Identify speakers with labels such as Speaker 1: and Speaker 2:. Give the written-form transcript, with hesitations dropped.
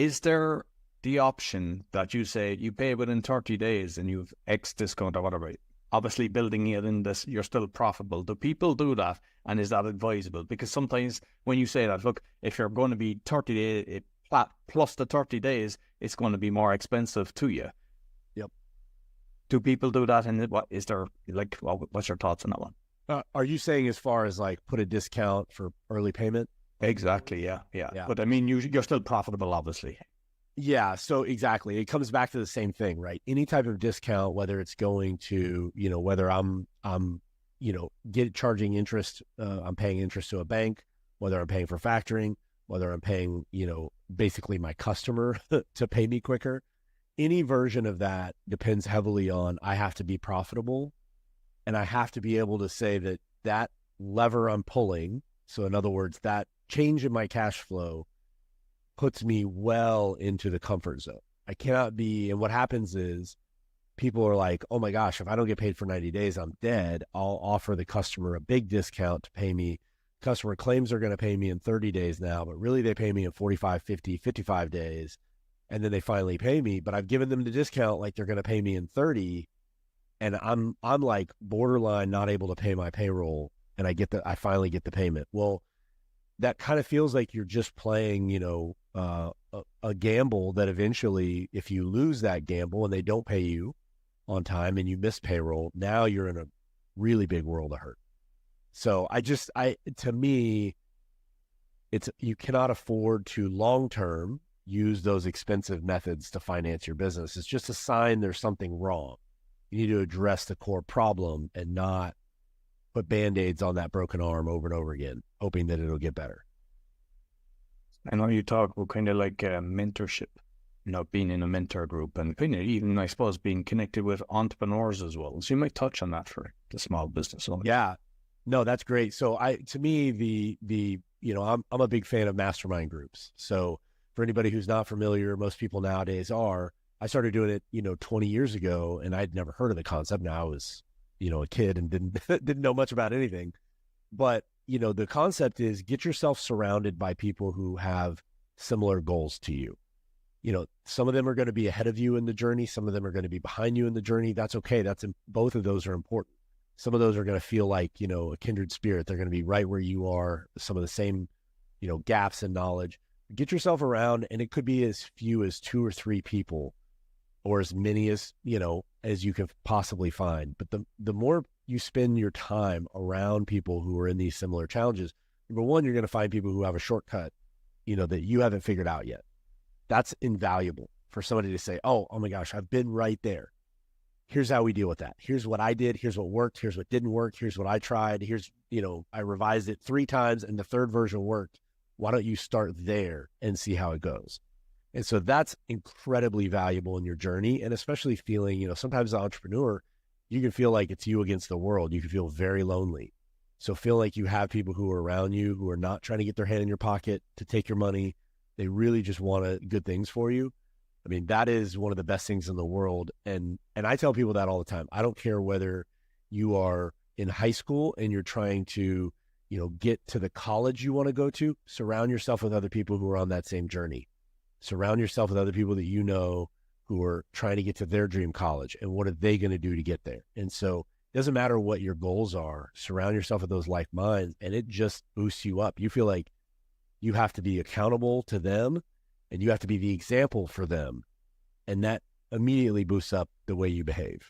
Speaker 1: Is there the option that you say you pay within 30 days and you've X discount or whatever? Obviously, building it in this, you're still profitable. Do people do that? And is that advisable? Because sometimes when you say that, look, if you're going to be 30 days plus the 30 days, it's going to be more expensive to you.
Speaker 2: Yep.
Speaker 1: Do people do that? And what is there, like, what's your thoughts on that one?
Speaker 2: Are you saying as far as like put a discount for early payment?
Speaker 1: Exactly. Yeah. But I mean, you're still profitable, obviously.
Speaker 2: Yeah. So exactly. It comes back to the same thing, right? Any type of discount, whether it's going to, whether I'm charging interest, I'm paying interest to a bank, whether I'm paying for factoring, whether I'm paying, basically my customer to pay me quicker. Any version of that depends heavily on, I have to be profitable and I have to be able to say that lever I'm pulling. So in other words, that change in my cash flow puts me well into the comfort zone. I cannot be, and what happens is people are like, oh my gosh, if I don't get paid for 90 days, I'm dead. I'll offer the customer a big discount to pay me. Customer claims they're going to pay me in 30 days now, but really they pay me in 45, 50, 55 days. And then they finally pay me, but I've given them the discount like they're going to pay me in 30. And I'm like borderline not able to pay my payroll. And I finally get the payment. Well, that kind of feels like you're just playing, a gamble that eventually, if you lose that gamble and they don't pay you on time and you miss payroll, now you're in a really big world of hurt. So to me, you cannot afford to long-term use those expensive methods to finance your business. It's just a sign there's something wrong. You need to address the core problem and not put Band-Aids on that broken arm over and over again, hoping that it'll get better.
Speaker 1: I know you talk about kind of like mentorship, being in a mentor group and kind of even, I suppose, being connected with entrepreneurs as well. So you might touch on that for the small business owners.
Speaker 2: Yeah, no, that's great. So to me, I'm a big fan of mastermind groups. So for anybody who's not familiar, most people nowadays are. I started doing it, 20 years ago, and I'd never heard of the concept. Now I was, a kid and didn't know much about anything. But, the concept is get yourself surrounded by people who have similar goals to you. Some of them are going to be ahead of you in the journey. Some of them are going to be behind you in the journey. That's okay. Both of those are important. Some of those are going to feel like, a kindred spirit. They're going to be right where you are, some of the same, gaps in knowledge. Get yourself around, and it could be as few as 2 or 3 people, or as many as you can possibly find. But the more you spend your time around people who are in these similar challenges, number one, you're going to find people who have a shortcut, that you haven't figured out yet. That's invaluable for somebody to say, oh my gosh, I've been right there. Here's how we deal with that. Here's what I did. Here's what worked. Here's what didn't work. Here's what I tried. Here's, I revised it 3 times and the 3rd version worked. Why don't you start there and see how it goes? And so that's incredibly valuable in your journey. And especially feeling, sometimes as an entrepreneur, you can feel like it's you against the world. You can feel very lonely. So feel like you have people who are around you, who are not trying to get their hand in your pocket to take your money. They really just want good things for you. I mean, that is one of the best things in the world. And I tell people that all the time. I don't care whether you are in high school and you're trying to, get to the college you want to go to. Surround yourself with other people who are on that same journey. Surround yourself with other people that who are trying to get to their dream college, and what are they going to do to get there? And so it doesn't matter what your goals are, surround yourself with those like minds, and it just boosts you up. You feel like you have to be accountable to them, and you have to be the example for them. And that immediately boosts up the way you behave.